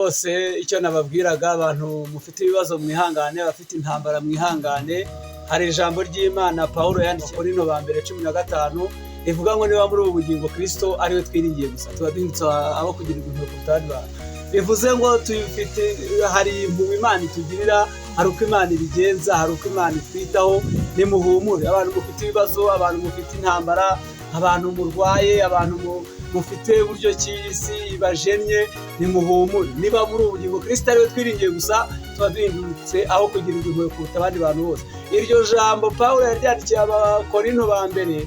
bose icyo nababwiraga abantu mufite ibibazo mwihangane, abafite intambara mwihangane. Hari ijambo ry'Imana Pawulo yandikiye Korinto ba mbere 15 rivuga ngo niba muri ubu bugingo Kristo ariwe twiringiye gusa tuba duhindutse abo kugirirwa impuhwe kutandi bantu. Bivuze ngo tuyifite, hari impuhwe Imana itugirira, hari uko Imana ibigenza, hari uko Imana itwitaho. Nimuhumure abantu mufite ibibazo, abantu mufite intambara, abantu murwaye, abantu mufite uburyo cy'isi ibajennye, nimuhumure. Niba muri ubu bugingo Kristo ariwe twiringiye gusa tuba duhindutse aho kugirirwa impuhwe kuruta abandi bantu bose. Iryo jambo Pawulo yaryandikiye Abakorinto ba mbere,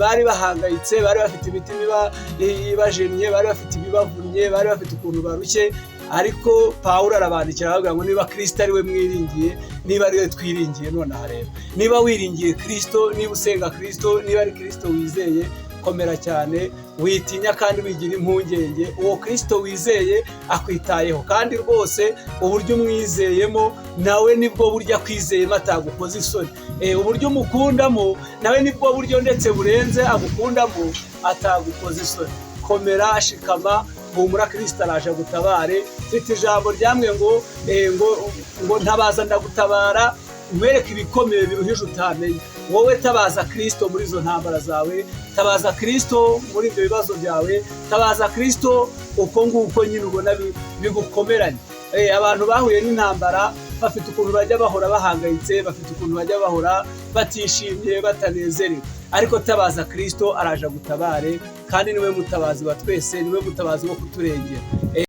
bari bahangayitse, bari bafite imitima ibajennye, bari bafite ibibavunnye, bari bafite ukuntu barushye. Ariko Pawulo arabandikira aravuga ngo niba Kristo ariwe mwiringiye, niba ariwe twiringiye nonaha rero. Niba wiringiye Kristo, niba usenga Kristo, niba ari Kristo wizeye, komera cyane, witinya kandi wigira impungenge. Uwo Kristo wizeye akwitayeho, kandi rwose uburyo umwizeyemo nawe nibwo buryo akwizeyemo atagukoza isoni. Uburyo umukundamo nawe nibwo buryo ndetse burenze agukundamo atagukoza isoni. Komera, shikama, humura, Kristo araje gutabare. Mfite ijambo ryamwe ngo ntabaza ndagutabara, mwereke ibikomeye biruhije utamenye. Wowe tabaza Kristo muri izo ntambara zawe, tabaza Kristo muri ibyo bibazo byawe, tabaza Kristo uko nguko nyine ubona bigukomeranye. Abantu bahuye n'intambara bafite ukuntu bajya bahora bahangayitse, bafite ukuntu bajya bahora batishimye, batanezerewe. Ariko tabaza Kristo araje gutabare, kandi niwe mutabazi wa twese, niwe mutabazi wo kuturengera.